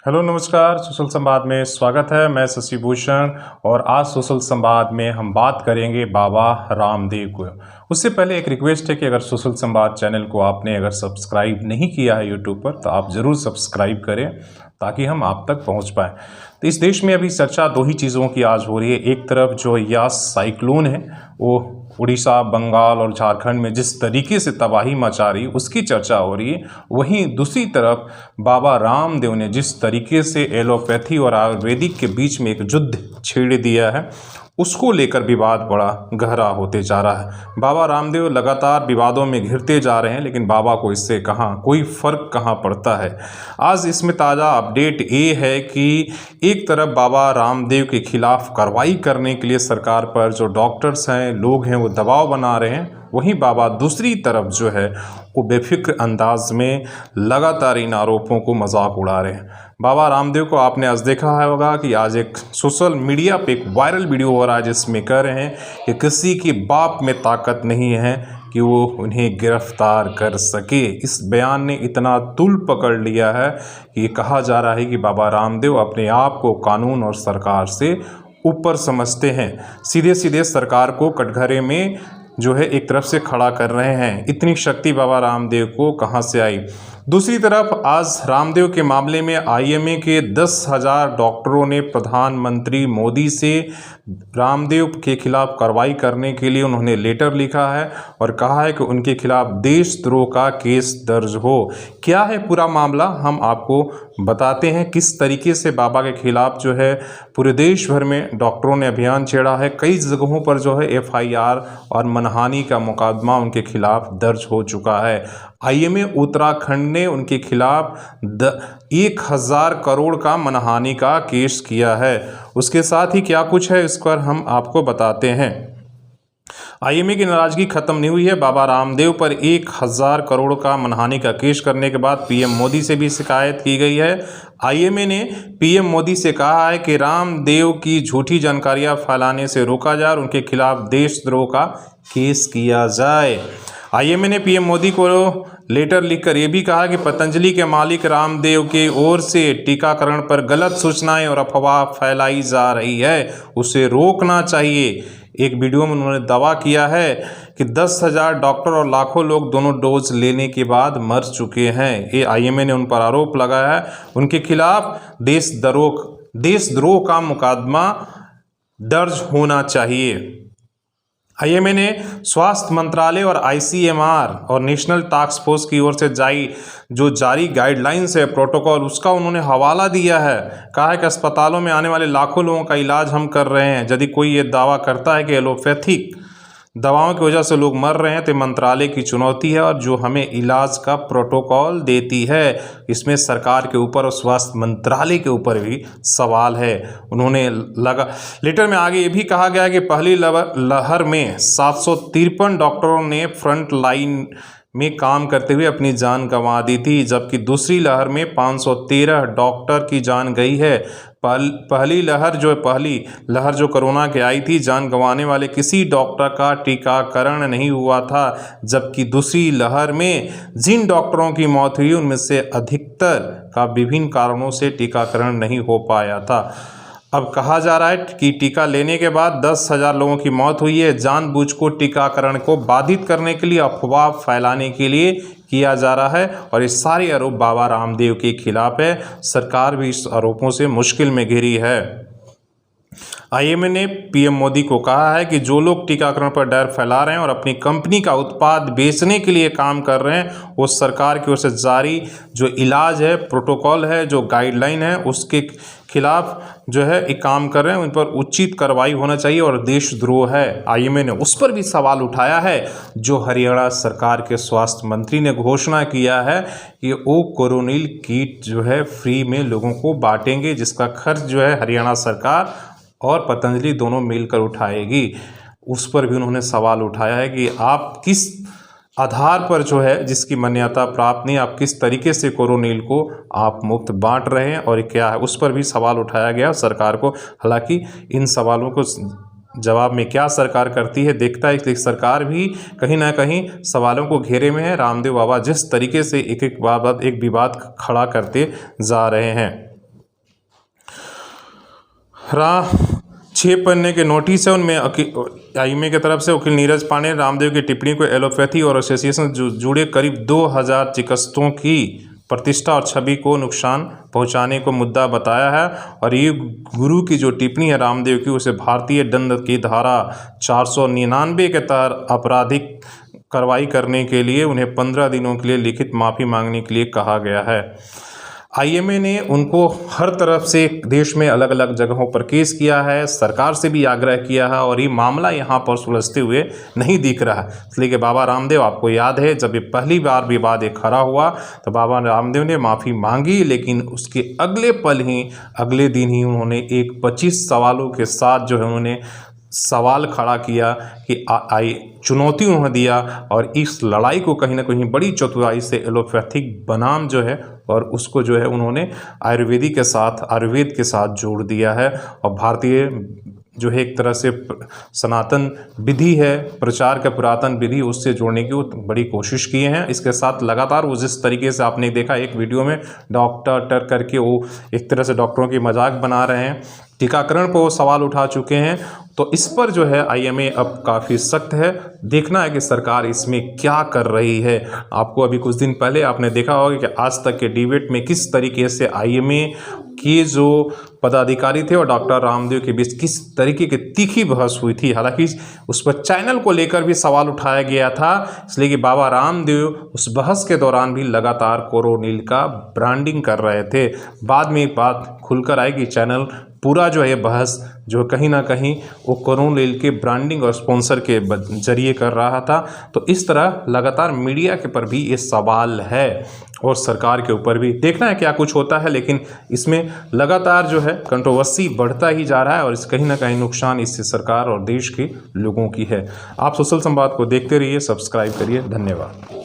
Hello नमस्कार। Social संवाद में स्वागत है। मैं शशि भूषण और आज सोशल संवाद में हम बात करेंगे बाबा रामदेव को। उससे पहले एक रिक्वेस्ट है कि अगर सोशल संवाद चैनल को आपने अगर सब्सक्राइब नहीं किया है यूट्यूब पर तो आप ज़रूर सब्सक्राइब करें ताकि हम आप तक पहुंच पाएँ। तो इस देश में अभी चर्चा दो ही चीज़ों की आज हो रही है। एक तरफ जो यास साइक्लोन है वो उड़ीसा, बंगाल और झारखंड में जिस तरीके से तबाही मचा रही उसकी चर्चा हो रही है। वहीं दूसरी तरफ बाबा रामदेव ने जिस तरीके से एलोपैथी और आयुर्वेदिक के बीच में एक युद्ध छेड़ दिया है उसको लेकर विवाद बड़ा गहरा होते जा रहा है। बाबा रामदेव लगातार विवादों में घिरते जा रहे हैं, लेकिन बाबा को इससे कोई फ़र्क कहाँ पड़ता है। आज इसमें ताज़ा अपडेट ये है कि एक तरफ बाबा रामदेव के खिलाफ कार्रवाई करने के लिए सरकार पर जो डॉक्टर्स हैं, लोग हैं, वो दबाव बना रहे हैं। वहीं बाबा दूसरी तरफ जो है वो बेफिक्र अंदाज में लगातार इन आरोपों को मजाक उड़ा रहे हैं। बाबा रामदेव को आपने आज देखा होगा कि आज एक सोशल मीडिया पे एक वायरल वीडियो हो रहा है जिसमें कह रहे हैं कि किसी के बाप में ताकत नहीं है कि वो उन्हें गिरफ्तार कर सके। इस बयान ने इतना तूल पकड़ लिया है कि कहा जा रहा है कि बाबा रामदेव अपने आप को कानून और सरकार से ऊपर समझते हैं। सीधे सीधे सरकार को कटघरे में जो है एक तरफ से खड़ा कर रहे हैं। इतनी शक्ति बाबा रामदेव को कहां से आई। दूसरी तरफ आज रामदेव के मामले में आईएमए के 10,000 डॉक्टरों ने प्रधानमंत्री मोदी से रामदेव के खिलाफ कार्रवाई करने के लिए उन्होंने लेटर लिखा है और कहा है कि उनके खिलाफ देशद्रोह का केस दर्ज हो। क्या है पूरा मामला हम आपको बताते हैं। किस तरीके से बाबा के खिलाफ जो है पूरे देश भर में डॉक्टरों ने अभियान छेड़ा है। कई जगहों पर जो है एफआईआर और मनहानि का मुकदमा उनके खिलाफ दर्ज हो चुका है। आईएमए उत्तराखंड ने उनके खिलाफ 1,000 करोड़ का मनहानि का केस किया है। उसके साथ ही क्या कुछ है इस पर हम आपको बताते हैं। आईएमए की नाराजगी खत्म नहीं हुई है। बाबा रामदेव पर 1,000 करोड़ का मनहानि का केस करने के बाद पीएम मोदी से भी शिकायत की गई है। आईएमए ने पीएम मोदी से कहा है कि रामदेव की झूठी जानकारियां फैलाने से रोका जाए और उनके खिलाफ देशद्रोह का केस किया जाए। आईएमए ने पीएम मोदी को लेटर लिखकर यह भी कहा कि पतंजलि के मालिक रामदेव के ओर से टीकाकरण पर गलत सूचनाएं और अफवाह फैलाई जा रही है, उसे रोकना चाहिए। एक वीडियो में उन्होंने दावा किया है कि 10,000 डॉक्टर और लाखों लोग दोनों डोज लेने के बाद मर चुके हैं। ये आईएमए ने उन पर आरोप लगाया है। उनके खिलाफ देशद्रोह का मुकदमा दर्ज होना चाहिए। आईएमए ने स्वास्थ्य मंत्रालय और आईसीएमआर और नेशनल टास्क फोर्स की ओर से जारी गाइडलाइंस है, प्रोटोकॉल, उसका उन्होंने हवाला दिया है। कहा है कि अस्पतालों में आने वाले लाखों लोगों का इलाज हम कर रहे हैं। यदि कोई ये दावा करता है कि एलोपैथिक दवाओं की वजह से लोग मर रहे हैं तो मंत्रालय की चुनौती है और जो हमें इलाज का प्रोटोकॉल देती है। इसमें सरकार के ऊपर और स्वास्थ्य मंत्रालय के ऊपर भी सवाल है। उन्होंने लेटर में आगे ये भी कहा गया कि पहली लहर में 753 डॉक्टरों ने फ्रंट लाइन में काम करते हुए अपनी जान गंवा दी थी, जबकि दूसरी लहर में 513 डॉक्टर की जान गई है। पहली लहर जो कोरोना की आई थी, जान गंवाने वाले किसी डॉक्टर का टीकाकरण नहीं हुआ था, जबकि दूसरी लहर में जिन डॉक्टरों की मौत हुई उनमें से अधिकतर का विभिन्न कारणों से टीकाकरण नहीं हो पाया था। अब कहा जा रहा है कि टीका लेने के बाद 10,000 लोगों की मौत हुई है। जानबूझ को टीकाकरण को बाधित करने के लिए, अफवाह फैलाने के लिए किया जा रहा है और ये सारे आरोप बाबा रामदेव के खिलाफ है। सरकार भी इस आरोपों से मुश्किल में घिरी है। आईएमए ने पीएम मोदी को कहा है कि जो लोग टीकाकरण पर डर फैला रहे हैं और अपनी कंपनी का उत्पाद बेचने के लिए काम कर रहे हैं, वो सरकार की ओर से जारी जो इलाज है, प्रोटोकॉल है, जो गाइडलाइन है, उसके खिलाफ जो है एक काम कर रहे हैं। उन पर उचित कार्रवाई होना चाहिए और देशद्रोह है। आईएमए ने उस पर भी सवाल उठाया है जो हरियाणा सरकार के स्वास्थ्य मंत्री ने घोषणा किया है कि वो कोरोनिल किट जो है फ्री में लोगों को बांटेंगे, जिसका खर्च जो है हरियाणा सरकार और पतंजलि दोनों मिलकर उठाएगी। उस पर भी उन्होंने सवाल उठाया है कि आप किस आधार पर जो है जिसकी मान्यता प्राप्त नहीं, आप किस तरीके से कोरोनिल को आप मुफ्त बांट रहे हैं और क्या है, उस पर भी सवाल उठाया गया सरकार को। हालांकि इन सवालों को जवाब में क्या सरकार करती है देखता है कि सरकार भी कहीं ना कहीं सवालों को घेरे में है। रामदेव बाबा जिस तरीके से एक विवाद खड़ा करते जा रहे हैं। 6 पन्ने के नोटिस है, उनमें आईएमए की तरफ से वकील नीरज पांडे ने रामदेव की टिप्पणी को एलोपैथी और एसोसिएशन से जुड़े करीब 2000 चिकित्सकों की प्रतिष्ठा और छवि को नुकसान पहुंचाने को मुद्दा बताया है। और ये गुरु की जो टिप्पणी है रामदेव की, उसे भारतीय दंड की धारा 499 के तहत आपराधिक कार्रवाई करने के लिए उन्हें 15 दिनों के लिए लिखित माफ़ी मांगने के लिए कहा गया है। आईएमए ने उनको हर तरफ से देश में अलग अलग जगहों पर केस किया है, सरकार से भी आग्रह किया है, और ये मामला यहाँ पर सुलझते हुए नहीं दिख रहा है। इसलिए कि बाबा रामदेव, आपको याद है जब ये पहली बार विवाद ये खड़ा हुआ तो बाबा रामदेव ने माफ़ी मांगी, लेकिन उसके अगले पल ही, अगले दिन ही उन्होंने एक 25 सवालों के साथ जो है उन्होंने सवाल खड़ा किया कि चुनौती उन्होंने दिया, और इस लड़ाई को कहीं ना कहीं बड़ी चतुराई से एलोपैथिक बनाम जो है और उसको जो है उन्होंने आयुर्वेद के साथ जोड़ दिया है। और भारतीय जो है एक तरह से सनातन विधि है, प्रचार का पुरातन विधि, उससे जोड़ने की वो बड़ी कोशिश किए हैं। इसके साथ लगातार वो जिस तरीके से आपने देखा एक वीडियो में डॉक्टर करके वो एक तरह से डॉक्टरों की मजाक बना रहे हैं, टीकाकरण पर वो सवाल उठा चुके हैं। तो इस पर जो है आईएमए अब काफ़ी सख्त है। देखना है कि सरकार इसमें क्या कर रही है। आपको अभी कुछ दिन पहले आपने देखा होगा कि आज तक के डिबेट में किस तरीके से आईएमए के जो पदाधिकारी थे और डॉक्टर रामदेव के बीच किस तरीके की तीखी बहस हुई थी। हालांकि उस पर चैनल को लेकर भी सवाल उठाया गया था, इसलिए कि बाबा रामदेव उस बहस के दौरान भी लगातार कोरोनिल का ब्रांडिंग कर रहे थे। बाद में बात खुलकर आएगी, चैनल पूरा जो है बहस जो कहीं ना कहीं वो कोरोनिल के ब्रांडिंग और स्पॉन्सर के जरिए कर रहा था। तो इस तरह लगातार मीडिया के पर भी ये सवाल है और सरकार के ऊपर भी। देखना है क्या कुछ होता है, लेकिन इसमें लगातार जो है कंट्रोवर्सी बढ़ता ही जा रहा है और इस कहीं ना कहीं नुकसान इससे सरकार और देश के लोगों की है। आप सोशल संवाद को देखते रहिए, सब्सक्राइब करिए। धन्यवाद।